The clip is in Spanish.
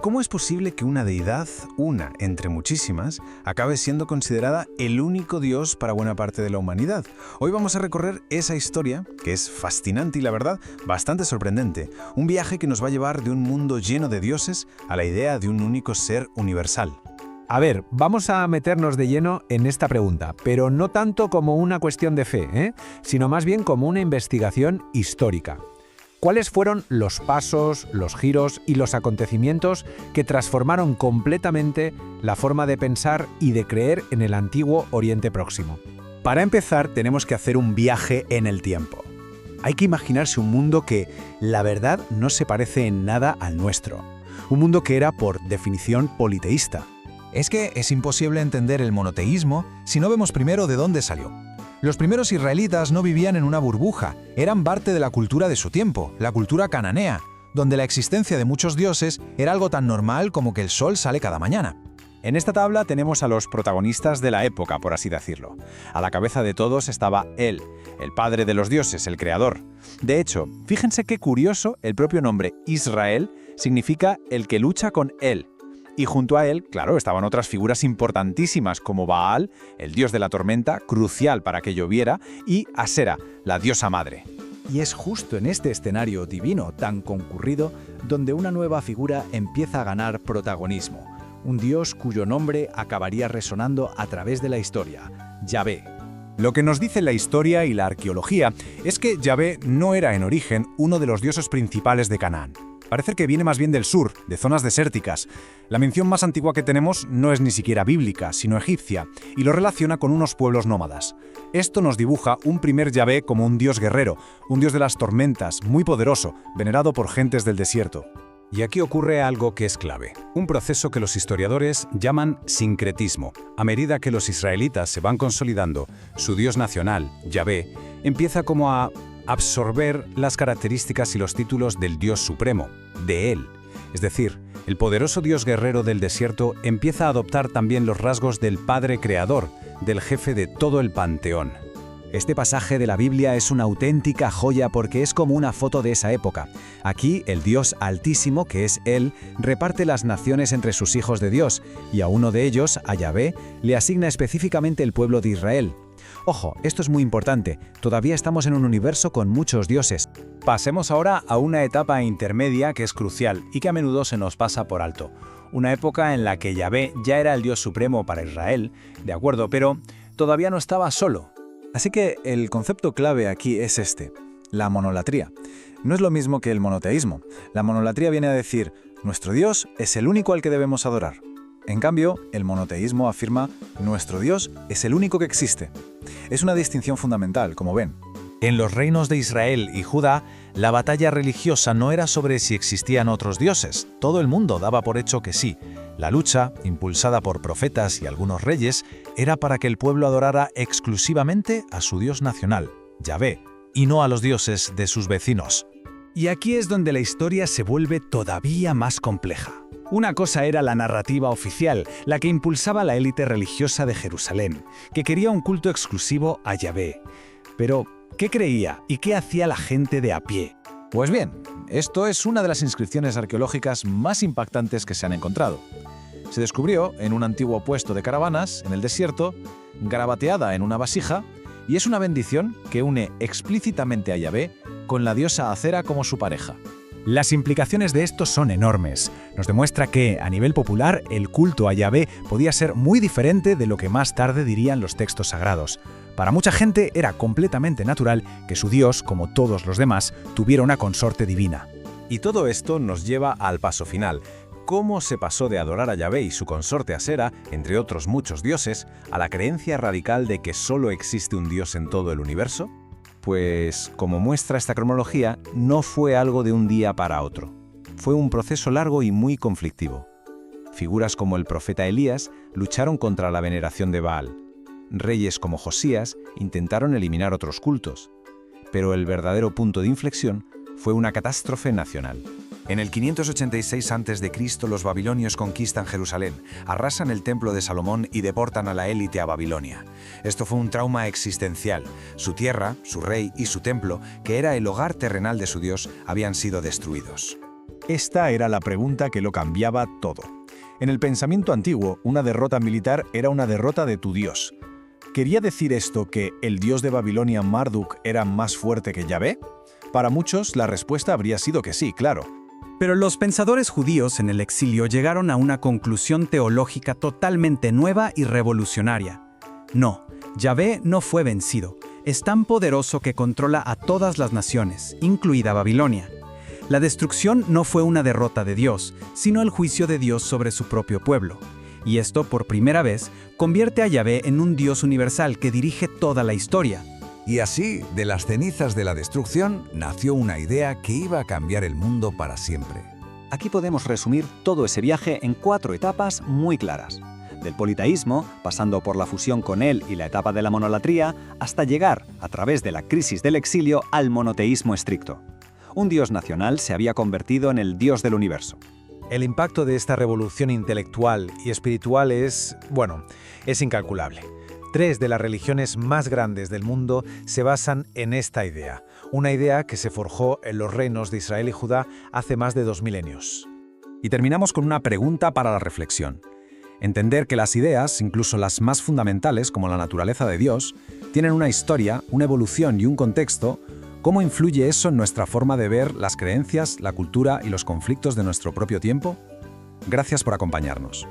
¿cómo es posible que una deidad, una entre muchísimas, acabe siendo considerada el único Dios para buena parte de la humanidad? Hoy vamos a recorrer esa historia, que es fascinante y la verdad, bastante sorprendente. Un viaje que nos va a llevar de un mundo lleno de dioses a la idea de un único ser universal. A ver, vamos a meternos de lleno en esta pregunta, pero no tanto como una cuestión de fe, sino más bien como una investigación histórica. ¿Cuáles fueron los pasos, los giros y los acontecimientos que transformaron completamente la forma de pensar y de creer en el antiguo Oriente Próximo? Para empezar, tenemos que hacer un viaje en el tiempo. Hay que imaginarse un mundo que, la verdad, no se parece en nada al nuestro. Un mundo que era, por definición, politeísta. Es que es imposible entender el monoteísmo si no vemos primero de dónde salió. Los primeros israelitas no vivían en una burbuja, eran parte de la cultura de su tiempo, la cultura cananea, donde la existencia de muchos dioses era algo tan normal como que el sol sale cada mañana. En esta tabla tenemos a los protagonistas de la época, por así decirlo. A la cabeza de todos estaba él, el padre de los dioses, el creador. De hecho, fíjense qué curioso, el propio nombre Israel significa el que lucha con él. Y junto a él, claro, estaban otras figuras importantísimas como Baal, el dios de la tormenta, crucial para que lloviera, y Asera, la diosa madre. Y es justo en este escenario divino tan concurrido donde una nueva figura empieza a ganar protagonismo. Un dios cuyo nombre acabaría resonando a través de la historia, Yahvé. Lo que nos dice la historia y la arqueología es que Yahvé no era en origen uno de los dioses principales de Canaán. Parece que viene más bien del sur, de zonas desérticas. La mención más antigua que tenemos no es ni siquiera bíblica, sino egipcia, y lo relaciona con unos pueblos nómadas. Esto nos dibuja un primer Yahvé como un dios guerrero, un dios de las tormentas, muy poderoso, venerado por gentes del desierto. Y aquí ocurre algo que es clave, un proceso que los historiadores llaman sincretismo. A medida que los israelitas se van consolidando, su dios nacional, Yahvé, empieza como a absorber las características y los títulos del Dios Supremo, de él. Es decir, el poderoso Dios guerrero del desierto empieza a adoptar también los rasgos del Padre Creador, del jefe de todo el panteón. Este pasaje de la Biblia es una auténtica joya porque es como una foto de esa época. Aquí, el Dios Altísimo, que es Él, reparte las naciones entre sus hijos de Dios, y a uno de ellos, a Yahvé, le asigna específicamente el pueblo de Israel. Ojo, esto es muy importante, todavía estamos en un universo con muchos dioses. Pasemos ahora a una etapa intermedia que es crucial y que a menudo se nos pasa por alto. Una época en la que Yahvé ya era el Dios supremo para Israel, de acuerdo, pero todavía no estaba solo. Así que el concepto clave aquí es este, la monolatría. No es lo mismo que el monoteísmo. La monolatría viene a decir, nuestro Dios es el único al que debemos adorar. En cambio, el monoteísmo afirma, nuestro Dios es el único que existe. Es una distinción fundamental, como ven. En los reinos de Israel y Judá, la batalla religiosa no era sobre si existían otros dioses. Todo el mundo daba por hecho que sí. La lucha, impulsada por profetas y algunos reyes, era para que el pueblo adorara exclusivamente a su Dios nacional, Yahvé, y no a los dioses de sus vecinos. Y aquí es donde la historia se vuelve todavía más compleja. Una cosa era la narrativa oficial, la que impulsaba la élite religiosa de Jerusalén, que quería un culto exclusivo a Yahvé. Pero, ¿qué creía y qué hacía la gente de a pie? Pues bien, esto es una de las inscripciones arqueológicas más impactantes que se han encontrado. Se descubrió en un antiguo puesto de caravanas, en el desierto, garabateada en una vasija, y es una bendición que une explícitamente a Yahvé con la diosa Acera como su pareja. Las implicaciones de esto son enormes. Nos demuestra que, a nivel popular, el culto a Yahvé podía ser muy diferente de lo que más tarde dirían los textos sagrados. Para mucha gente era completamente natural que su Dios, como todos los demás, tuviera una consorte divina. Y todo esto nos lleva al paso final. ¿Cómo se pasó de adorar a Yahvé y su consorte Asera, entre otros muchos dioses, a la creencia radical de que solo existe un Dios en todo el universo? Pues, como muestra esta cronología, no fue algo de un día para otro. Fue un proceso largo y muy conflictivo. Figuras como el profeta Elías lucharon contra la veneración de Baal. Reyes como Josías intentaron eliminar otros cultos. Pero el verdadero punto de inflexión fue una catástrofe nacional. En el 586 a.C., los babilonios conquistan Jerusalén, arrasan el templo de Salomón y deportan a la élite a Babilonia. Esto fue un trauma existencial. Su tierra, su rey y su templo, que era el hogar terrenal de su Dios, habían sido destruidos. Esta era la pregunta que lo cambiaba todo. En el pensamiento antiguo, una derrota militar era una derrota de tu Dios. ¿Quería decir esto que el dios de Babilonia, Marduk, era más fuerte que Yahvé? Para muchos, la respuesta habría sido que sí, claro. Pero los pensadores judíos en el exilio llegaron a una conclusión teológica totalmente nueva y revolucionaria. No, Yahvé no fue vencido. Es tan poderoso que controla a todas las naciones, incluida Babilonia. La destrucción no fue una derrota de Dios, sino el juicio de Dios sobre su propio pueblo. Y esto, por primera vez, convierte a Yahvé en un Dios universal que dirige toda la historia. Y así, de las cenizas de la destrucción, nació una idea que iba a cambiar el mundo para siempre. Aquí podemos resumir todo ese viaje en 4 etapas muy claras. Del politeísmo, pasando por la fusión con él y la etapa de la monolatría, hasta llegar, a través de la crisis del exilio, al monoteísmo estricto. Un dios nacional se había convertido en el dios del universo. El impacto de esta revolución intelectual y espiritual es incalculable. 3 de las religiones más grandes del mundo se basan en esta idea, una idea que se forjó en los reinos de Israel y Judá hace más de 2 milenios. Y terminamos con una pregunta para la reflexión. Entender que las ideas, incluso las más fundamentales como la naturaleza de Dios, tienen una historia, una evolución y un contexto. ¿Cómo influye eso en nuestra forma de ver las creencias, la cultura y los conflictos de nuestro propio tiempo? Gracias por acompañarnos.